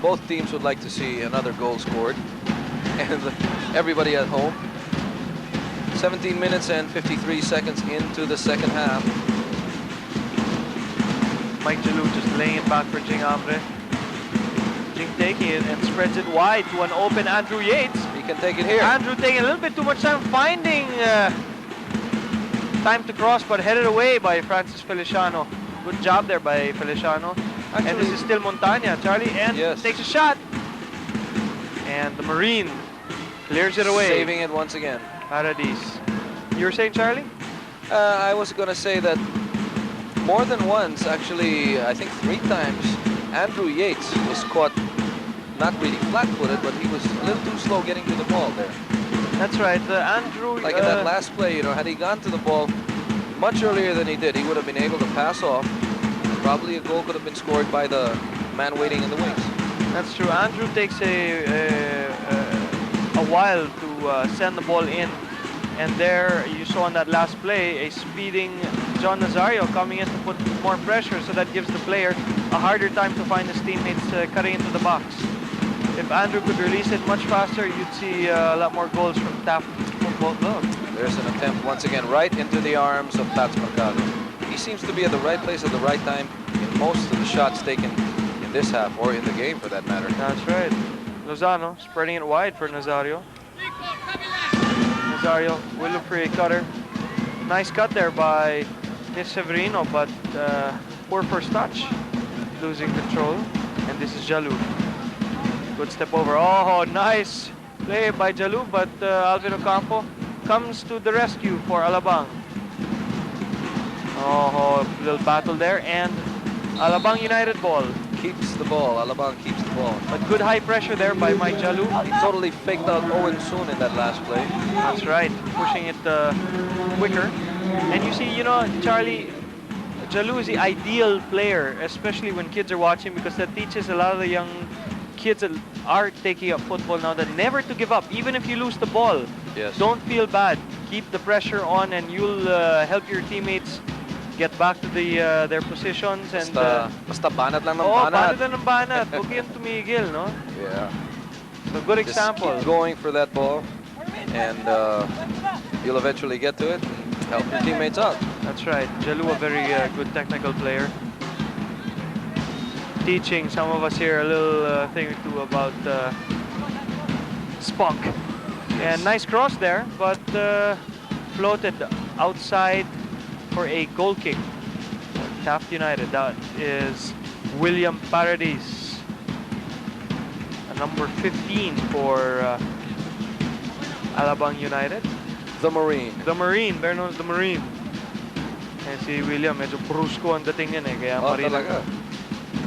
both teams would like to see another goal scored, and everybody at home. 17 minutes and 53 seconds into the second half. Mike Jalou just laying it back for Jing Ambre. Jing taking it and spreads it wide to an open Andrew Yates. He can take it here. Andrew taking a little bit too much time, finding time to cross, but headed away by Francis Feliciano. Good job there by Feliciano. Actually, and this is still Montaña, Charlie, and yes, takes a shot. And the Marine clears it away. saving it once again. Paradis. You were saying, Charlie? I was going to say that more than once, actually, I think 3 times, Andrew Yates was caught not really flat-footed, but he was a little too slow getting to the ball there. That's right, Andrew. Like in that last play, you know, had he gone to the ball much earlier than he did, he would have been able to pass off. Probably a goal could have been scored by the man waiting in the wings. That's true. Andrew takes a while to send the ball in. And there, you saw on that last play, a speeding John Nazario coming in to put more pressure, so that gives the player a harder time to find his teammates cutting into the box. If Andrew could release it much faster, you'd see a lot more goals from Taft Football Club. There's an attempt once again right into the arms of Taft Mercado. He seems to be at the right place at the right time in most of the shots taken in this half, or in the game for that matter. That's right. Lozano spreading it wide for Nazario. Nazario will look for a cutter. Nice cut there by Severino, but poor first touch. Losing control. And this is Jalou. Good step over. Oh, nice play by Jalou, but Alvin Ocampo comes to the rescue for Alabang. Oh, little battle there, and Alabang United ball. Keeps the ball. Alabang keeps the ball. But good high pressure there by Mike Jalou. He totally faked out Owen Soon in that last play. That's right, pushing it quicker. And you see, you know, Charlie, Jalou is the ideal player, especially when kids are watching, because that teaches a lot of the young kids that are taking up football now that never to give up, even if you lose the ball. Yes. Don't feel bad. Keep the pressure on, and you'll help your teammates get back to their positions. And basta banat lang ng banat lang ng banat. Huwag kayong tumigil, no? Yeah. So good Just example. keep going for that ball, and you'll eventually get to it and help your teammates out. That's right. Jalou, a very good technical player. Teaching some of us here a little thing or two about spunk. And nice cross there, but floated outside for a goal kick. Taft United, that is William Paradis. Number 15 for Alabang United. The Marine. The Marine, better known as the Marine. And si William, medyo brusco ang dating yan eh, kaya Marine. Talaga.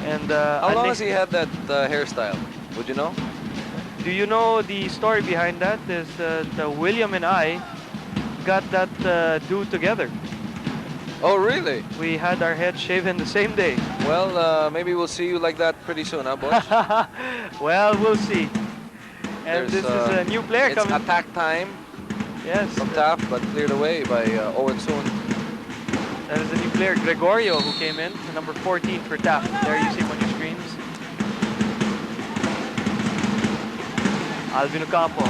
And how long has he had that hairstyle? Would you know? Do you know the story behind that? Is that William and I got that do together. Oh, really? We had our heads shaven the same day. Well, maybe we'll see you like that pretty soon, huh, boys? Well, we'll see. And this is a new player coming. It's attack time. Yes. From Taft, but cleared away by Owen Soon. That is a new player, Gregorio, who came in, number 14 for Taft. There you see him on your screens. Alvin Ocampo,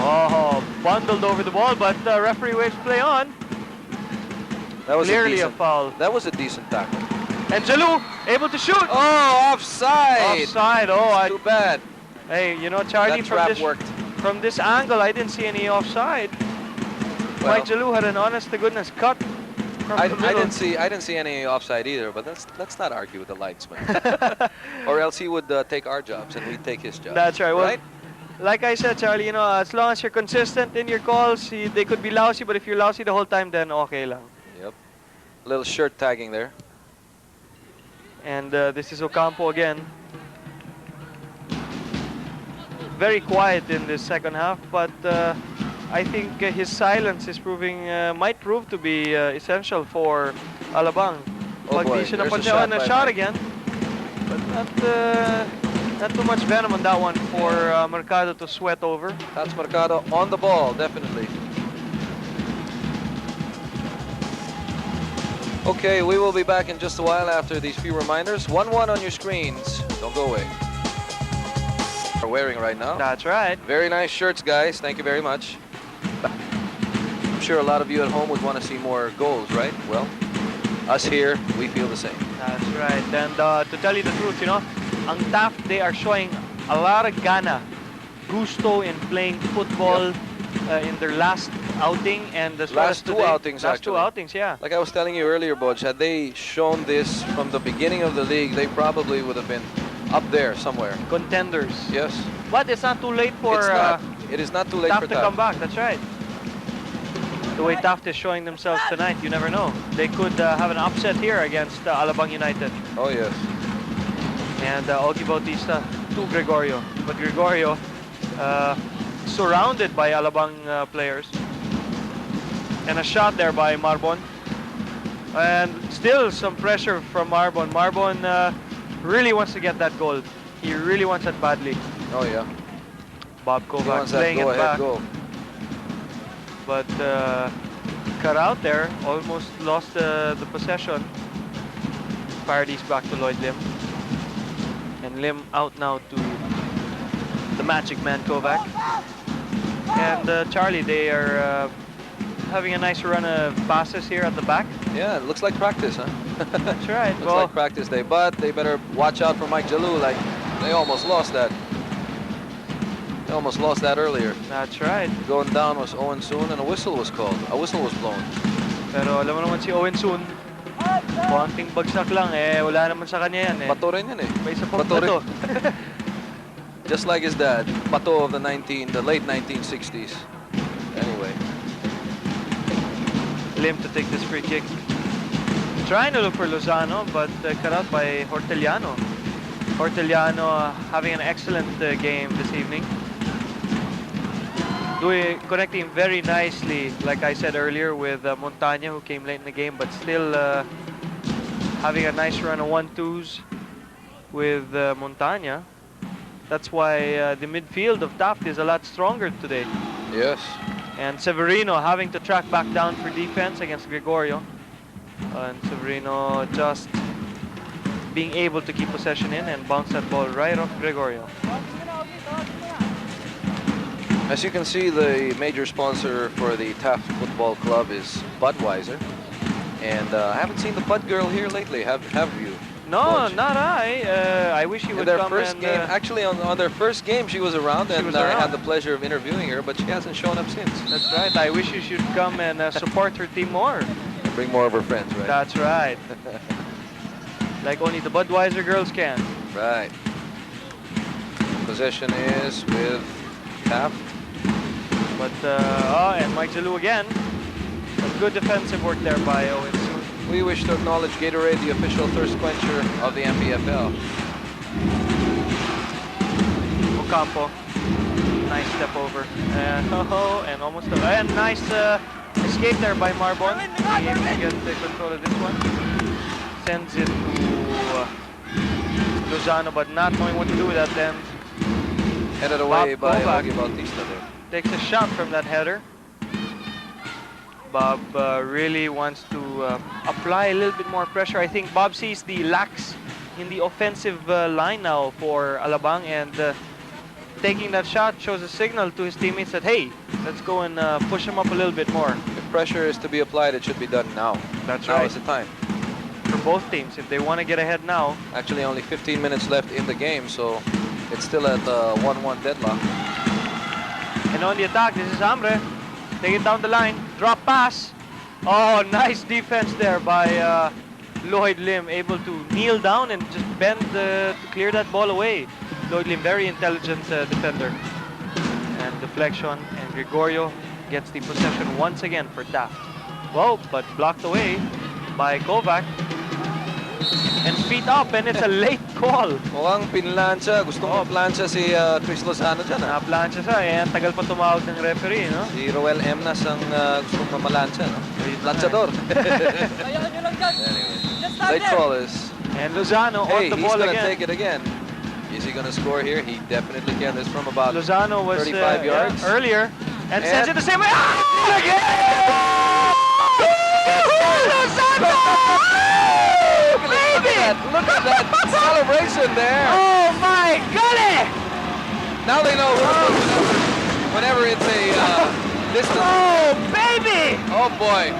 bundled over the ball, but the referee waves play on. That was clearly a foul. That was a decent tackle. And Jalou able to shoot. Oh, offside. Offside. Oh, too bad. Hey, you know, Charlie, from this angle, I didn't see any offside. Well, Mike Jalou had an honest-to-goodness cut. I didn't see any offside either, but let's not argue with the lightsman. Or else he would take our jobs and we'd take his job. That's right. Well, right? Like I said, Charlie, you know, as long as you're consistent in your calls, they could be lousy, but if you're lousy the whole time, then okay lang. Yep. A little shirt tagging there. And this is Ocampo again. Very quiet in this second half, but I think his silence is might prove to be essential for Alabang. Oh boy, there's a shot again. But not too much venom on that one for Mercado to sweat over. That's Mercado on the ball, definitely. Okay, we will be back in just a while after these few reminders. 1-1 on your screens. Don't go away. are wearing right now. That's right. Very nice shirts, guys. Thank you very much. I'm sure a lot of you at home would want to see more goals, right? Well, us here, we feel the same. That's right. And to tell you the truth, you know, ang Taft, they are showing a lot of gana, gusto in playing football in their last outing and as well as Last two today. outings, Last two actually. outings, yeah. Like I was telling you earlier, Bodge, had they shown this from the beginning of the league, they probably would have been up there somewhere. Contenders. Yes. But it's not too late for It's not. It is not too late Taft for to Taft. come back. That's right. The way Taft is showing themselves tonight, you never know. They could have an upset here against Alabang United. Oh, yes. And Ogie Bautista to Gregorio. But Gregorio surrounded by Alabang players. And a shot there by Marbon. And still some pressure from Marbon. Marbon really wants to get that goal. He really wants it badly. Oh, yeah. Bob He Kovac wants that playing it go-ahead back. goal. But cut out there, almost lost the possession. Parodies back to Lloyd Lim. And Lim out now to the magic man Kovac. And Charlie, they are having a nice run of passes here at the back. Yeah, it looks like practice, huh? That's right. Looks Well, like practice day, but they better watch out for Mike Jalou. Like, they almost lost that. They almost lost that earlier. that's right. Going down was Owen Soon, and a whistle was called. A whistle was blown. Pero alam mo naman si Owen Soon, konting bagsak lang eh, wala naman sa kanya yan eh. Bato rin yan eh. May isa pang Bato rin. bato. Just like his dad, Bato of the late 1960s. Anyway, Lim to take this free kick. Trying to look for Lozano, but cut out by Horteliano. Horteliano having an excellent game this evening. Connecting very nicely, like I said earlier, with Montaña, who came late in the game, but still having a nice run of 1-2s with Montaña. That's why the midfield of Taft is a lot stronger today. yes. And Severino having to track back down for defense against Gregorio. And Severino just being able to keep possession in and bounce that ball right off Gregorio. As you can see, the major sponsor for the Taft Football Club is Budweiser. And I haven't seen the Bud girl here lately, have you? No, Bodge? not I. I wish he In would their come first and... game, actually on their first game she was around, and was I around. had the pleasure of interviewing her, but she hasn't shown up since. That's right. I wish you should come and support her team more. Bring more of her friends, right? That's right. Like only the Budweiser girls can. Right. Possession is with Taft. But, and Mike Jalou again. A good defensive work there by Owen Soon. We wish to acknowledge Gatorade, the official thirst quencher of the MPFL. Ocampo. Nice step over. And, and almost and nice escape there by Marbon. Being able to get the control of this one. Sends it to Lozano, but not knowing what to do with that then. Headed away Bob by Kovac. Ogie Bautista there. Takes a shot from that header. Bob really wants to apply a little bit more pressure. I think Bob sees the lacks in the offensive line now for Alabang, and taking that shot shows a signal to his teammates that, hey, let's go and push him up a little bit more. If pressure is to be applied, it should be done now. That's Now right. is the time. For both teams, if they want to get ahead now. Actually, only 15 minutes left in the game, so it's still at 1-1 deadlock. And on the attack, this is Hamre. Take it down the line. Drop pass. Oh, nice defense there by Lloyd Lim. Able to kneel down and just bend to clear that ball away. Lloyd Lim, very intelligent defender. And deflection. And Gregorio gets the possession once again for Taft. Well, but blocked away by Kovac. And feet up, and it's a late call. Mukhang pinlansya. Gusto mo plansya si Chris Lozano dyan. Na-plancha siya, eh. Ang tagal pa tumawag ng referee, no? Si Roel Emnas ang gustong mamalansya, no? Lanchador. Anyway, late call is... And Lozano Hey, on the he's ball going to again. take it again. Is he going to score here? He definitely can. This from about Lozano was 35 yards. earlier and sends And- it the same way. Ah! Lozano! Look at that celebration there. Oh my golly! Now they know who to put whenever it's a distance. Oh, baby! Oh boy.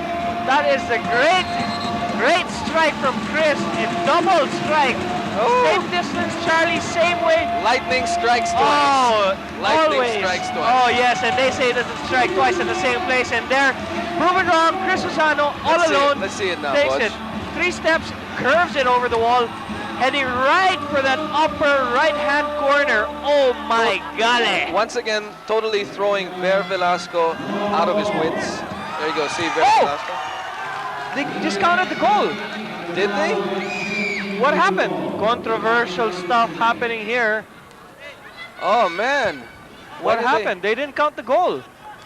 That is a great strike from Chris. A double strike. Oh. Same distance, Charlie, same way. Lightning strikes twice. Oh, Lightning always. strikes twice. Oh, yes, and they say that it strike twice in the same place, and they're proven wrong. Chris Lozano, all alone, Let's see it now, takes Butch. it. 3 steps, curves it over the wall, heading right for that upper right-hand corner. Oh, my golly. Once again, totally throwing Ver Velasco out of his wits. There you go, see Ver Velasco. They discounted the goal. Did they? What happened? Controversial stuff happening here. Oh man. What happened? They didn't count the goal.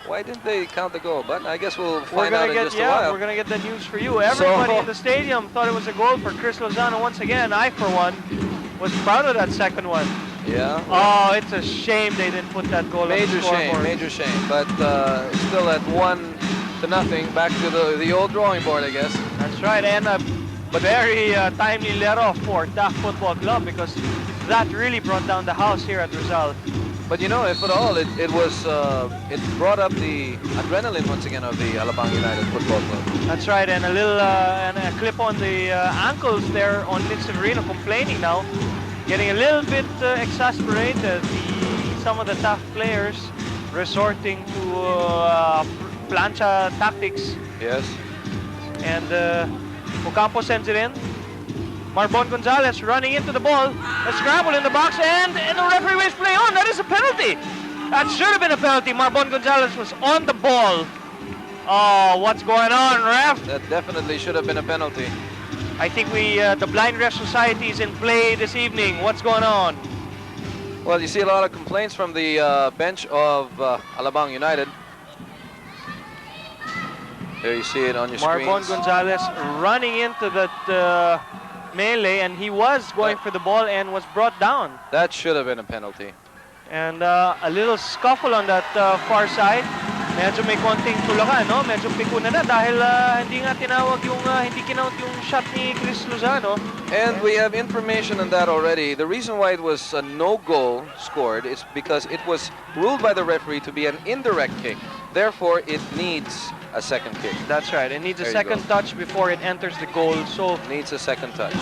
Why didn't they count the goal? But I guess we'll We're find out gonna in get just a while. we're gonna get the news for you. Everybody in the stadium thought it was a goal for Chris Lozano once again. I, for one, was proud of that second one. Yeah. Oh, it's a shame they didn't put that goal on the scoreboard. Major shame. But still at 1-0. Back to the old drawing board, I guess. That's right, and a very timely let-off for Taft Football Club, because that really brought down the house here at Rizal. But you know, if at all, it brought up the adrenaline once again of the Alabang United Football Club. That's right, and a little and a clip on the ankles there on Mitch Severino, complaining now, getting a little bit exasperated. Some of the Taft players resorting to plancha tactics. Yes. And Ocampo sends it in. Marbon Gonzalez running into the ball. A scramble in the box, and the referee waves play on. That is a penalty. That should have been a penalty. Marbon Gonzalez was on the ball. Oh, what's going on, ref? That definitely should have been a penalty. I think the Blind Ref Society is in play this evening. What's going on? Well, you see a lot of complaints from the bench of Alabang United. There you see it on your screen. Marbon Gonzalez running into that melee, and he was going for the ball and was brought down. That should have been a penalty. And a little scuffle on that far side. Medyo may konting tulakan, no? Medyo pikuna na dahil hindi nga tinawag yung, hindi kinount yung shot ni Chris Lozano. And we have information on that already. The reason why it was a no goal scored is because it was ruled by the referee to be an indirect kick. Therefore, it needs a second kick. That's right. It needs a second touch before it enters the goal. So needs a second touch.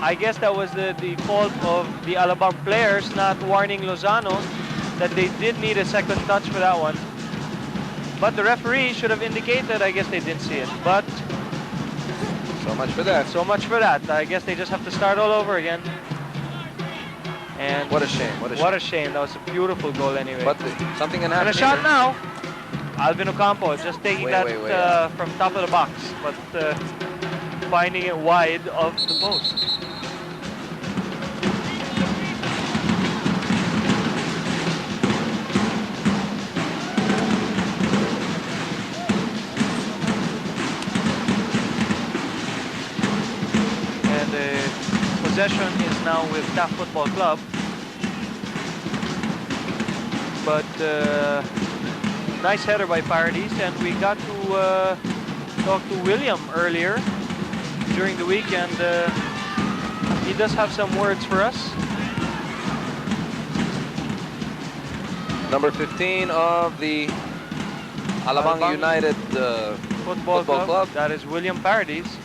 I guess that was the fault of the Alabang players not warning Lozano that they did need a second touch for that one. But the referee should have indicated. I guess they didn't see it. But so much for that. So much for that. I guess they just have to start all over again. And what a shame. What a shame. That was a beautiful goal anyway. But something can happen. And a shot now. Alvin Ocampo just taking that from top of the box, but finding it wide of the post. And the possession is now with Taft Football Club. But nice header by Paradis, and we got to talk to William earlier during the week, and he does have some words for us. Number 15 of the Alabang United Football Club. That is William Paradis.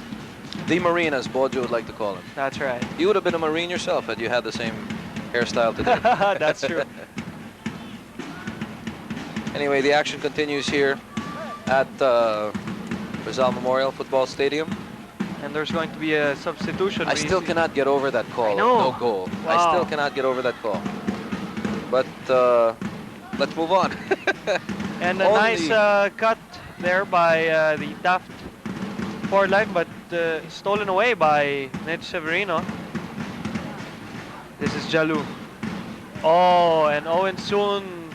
The Marine, as Bojo would like to call him. That's right. You would have been a Marine yourself had you had the same hairstyle today. That's true. Anyway, the action continues here at Rizal Memorial Football Stadium. And there's going to be a substitution. I still cannot get over that call. No goal. Wow. I still cannot get over that call. But let's move on. And a nice cut there by the Taft forward line, but stolen away by Ned Severino. This is Jalu. Oh, and Owen Soon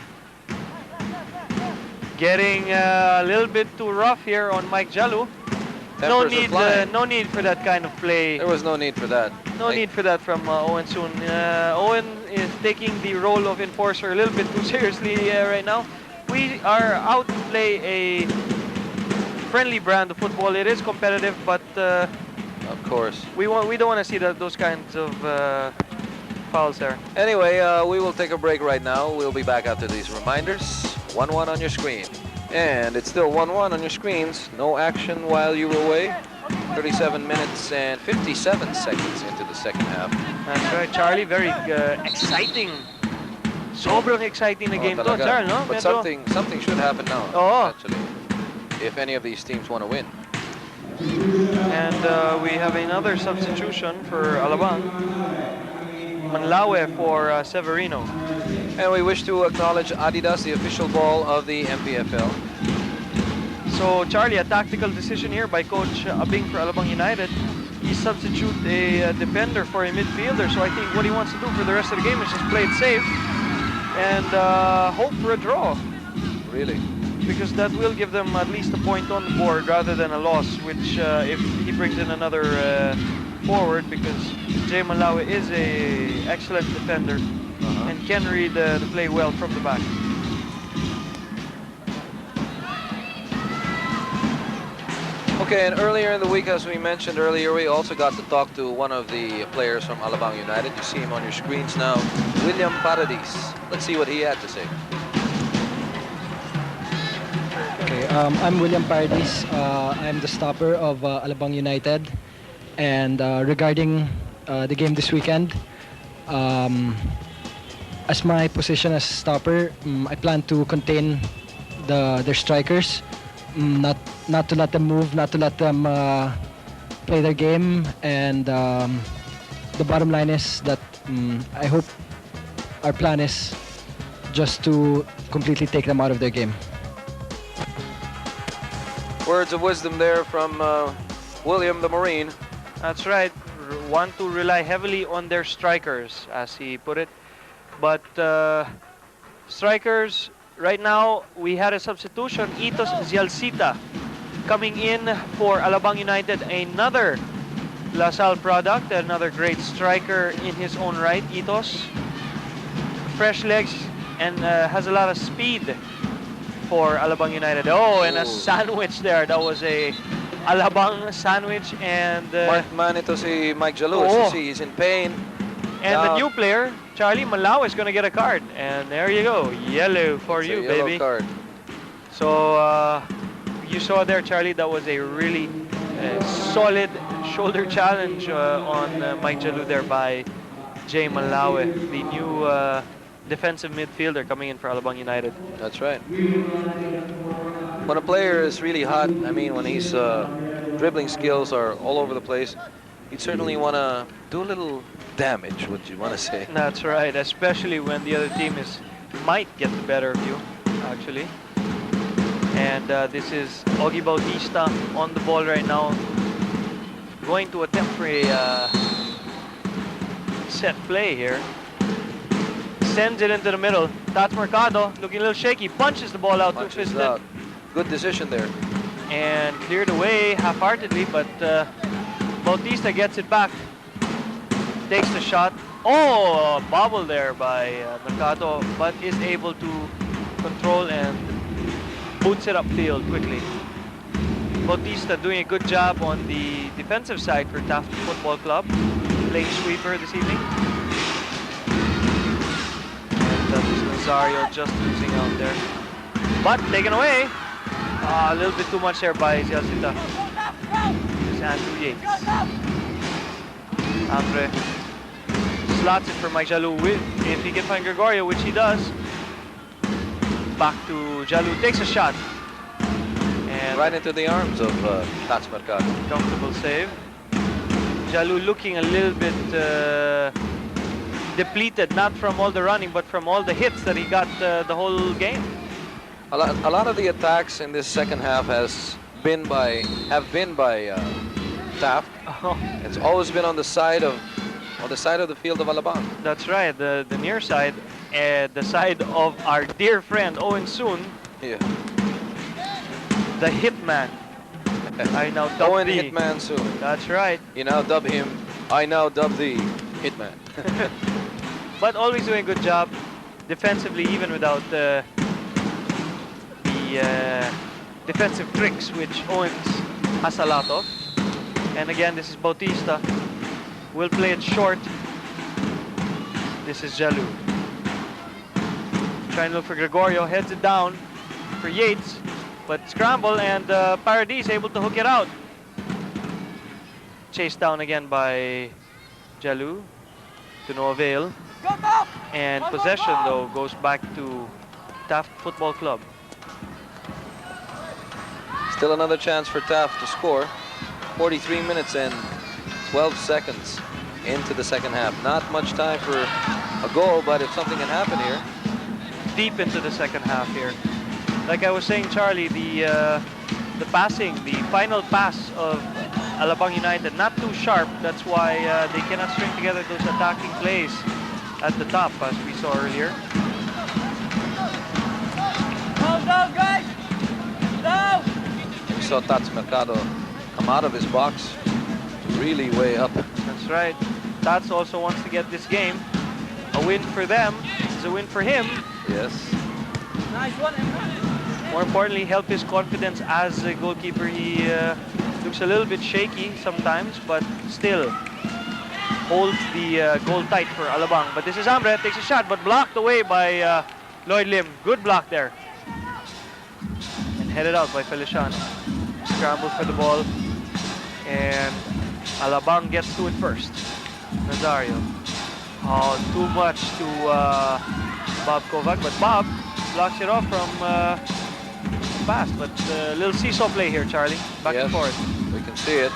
getting a little bit too rough here on Mike Jalu. No need for that kind of play. There was no need for that. No need for that from Owen Soon. Owen is taking the role of enforcer a little bit too seriously right now. We are out to play a friendly brand of football. It is competitive, but of course we don't want to see those kinds of fouls there. Anyway, we will take a break right now. We'll be back after these reminders. 1-1 on your screen. And it's still 1-1 on your screens. No action while you were away. 37 minutes and 57 seconds into the second half. That's right, Charlie. Very exciting. Sobrang exciting na game to, talaga. Charles, no? But Medyo- something should happen now, Oo. actually. If any of these teams want to win. And we have another substitution for Alabang. Manlawe for Severino. And we wish to acknowledge Adidas, the official ball of the MPFL. So, Charlie, a tactical decision here by Coach Abing for Alabang United. He substitute a defender for a midfielder. So I think what he wants to do for the rest of the game is just play it safe and hope for a draw. Really? Because that will give them at least a point on the board rather than a loss, which if he brings in another forward, because Jay Malawi is a excellent defender and can read the play well from the back. Okay, and earlier in the week, as we mentioned earlier, we also got to talk to one of the players from Alabang United. You see him on your screens now, William Paradis. Let's see what he had to say. Okay, I'm William Paradis. I'm the stopper of Alabang United. And regarding the game this weekend, as my position as stopper, I plan to contain their strikers, not to let them move, not to let them play their game. And the bottom line is that I hope our plan is just to completely take them out of their game. Words of wisdom there from William the Marine. That's right. Want to rely heavily on their strikers, as he put it. But strikers, right now, we had a substitution. Itos Zialcita coming in for Alabang United, another LaSalle product, another great striker in his own right, Itos. Fresh legs and has a lot of speed for Alabang United. Oh, and a sandwich there. That was a Alabang sandwich. And Man, ito si Mike Jalou. Oo. You see, he's in pain. and the new player, Charlie Malao, is going to get a card. And there you go. Yellow for It's you, a yellow baby. card. So you saw there, Charlie, that was a really solid shoulder challenge on Mike Jalou there by Jay Malawe, the new defensive midfielder coming in for Alabang United. That's right. When a player is really hot, I mean, when his dribbling skills are all over the place, you'd certainly want to do a little damage, would you want to say? That's right, especially when the other team might get the better of you, actually. And this is Ogie Bautista on the ball right now, going to attempt for a set play here. Sends it into the middle. Taft Mercado looking a little shaky, punches the ball out Punches two-fisted out. Good decision there. and cleared away half-heartedly, but Bautista gets it back, takes the shot. Oh, a bobble there by Mercado, but is able to control and boots it upfield quickly. Bautista doing a good job on the defensive side for Taft Football Club, playing sweeper this evening. And that is Nazario just losing out there. But taken away. A little bit too much there by Zialcita. It's Andrew Yates. Andre slots it for Mike Jalou. If he can find Gregorio, which he does. Back to Jalou, takes a shot. And Right into the arms of Taft Mercado. comfortable save. Jalou looking a little bit depleted, not from all the running, but from all the hits that he got the whole game. A lot of the attacks in this second half have been by Taft. Oh, It's always been on the side of the field of Alabang. that's right, the near side, the side of our dear friend Owen Soon, Yeah. the hitman. I now dub Owen thee. Hitman soon. That's right. You now dub him. I now dub the Hitman. But always doing a good job defensively, even without the defensive tricks, which Owens has a lot of. And again, this is Bautista. Will play it short. This is Jalu. Trying to look for Gregorio, heads it down for Yates, but scramble and Paradis able to hook it out. Chased down again by Jalu, to no avail. And possession though goes back to Taft Football Club. Still another chance for Taft to score. 43 minutes and 12 seconds into the second half. Not much time for a goal, but if something can happen here. Deep into the second half here. Like I was saying, Charlie, the passing, the final pass of Alabang United, not too sharp. That's why they cannot string together those attacking plays at the top, as we saw earlier. Go, guys! Go! We saw Tats Mercado come out of his box really way up. That's right. Tats also wants to get this game. A win for them is a win for him. Yes. Nice one, More importantly, help his confidence as a goalkeeper. He looks a little bit shaky sometimes, but still holds the goal tight for Alabang. But this is Ambre, takes a shot, but blocked away by Lloyd Lim. Good block there. And headed out by Feliciano. Scramble for the ball. And Alabang gets to it first. Nazario. Oh, too much to Bob Kovac, but Bob blocks it off from pass. But a little seesaw play here, Charlie. Back and forth. We can see it.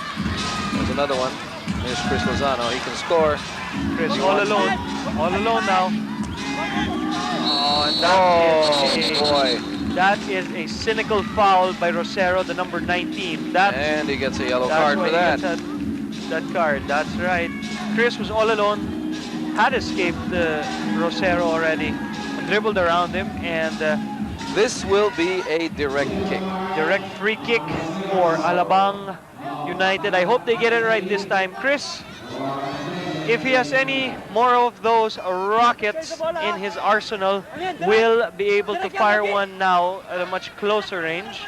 There's another one. There's Chris Lozano. He can score. Chris all alone. All alone now. Oh, and boy. That is a cynical foul by Rosero, the number 19. And he gets a yellow card for that. That card, that's right. Chris was all alone. Had escaped Rosero already, dribbled around him, and this will be a direct kick. Direct free kick for Alabang United. I hope they get it right this time. Chris, if he has any more of those rockets in his arsenal, will be able to fire one now at a much closer range.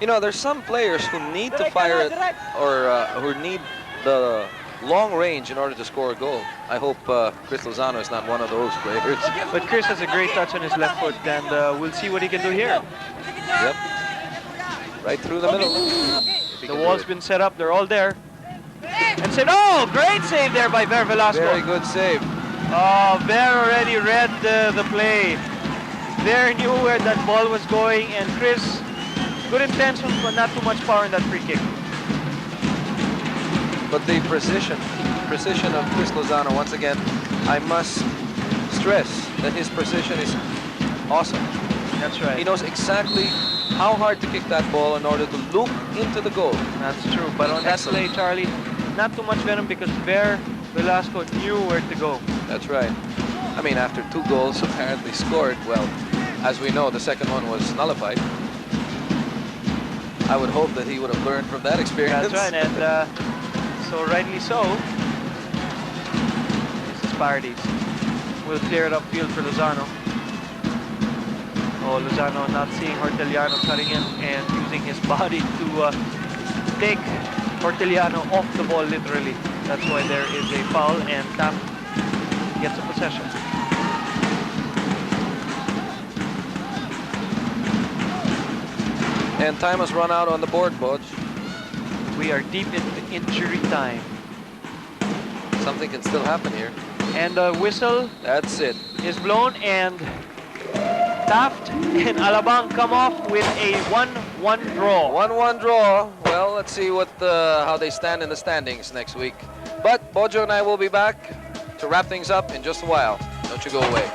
You know, there's some players who need to fire it, or who need the long range in order to score a goal. I hope Chris Lozano is not one of those players. But Chris has a great touch on his left foot, and we'll see what he can do here. Yep. Right through the middle. The wall's been set up, they're all there. And said, oh, great save there by Ver Velasco. Very good save. Oh, Ver already read the play. Ver knew where that ball was going, and Chris, good intentions, but not too much power in that free kick. But the precision of Chris Lozano, once again, I must stress that his precision is awesome. That's right. He knows exactly how hard to kick that ball in order to loop into the goal. That's true. But on that play, Charlie, not too much venom because Ver Velasco knew where to go. That's right. I mean, after 2 goals apparently scored, well, as we know, the second one was nullified. I would hope that he would have learned from that experience. That's right, and so rightly so. This is Paradis. We'll clear it upfield for Lozano. Oh, Lozano not seeing Horteliano cutting in and using his body to take Horteliano off the ball, literally. That's why there is a foul, and Taft gets a possession. And time has run out on the board, Bodge. We are deep into injury time. Something can still happen here. And the whistle That's it. is blown, and Taft and Alabang come off with a 1-1 draw. 1-1 draw. Well, let's see what how they stand in the standings next week. But Bojo and I will be back to wrap things up in just a while. Don't you go away.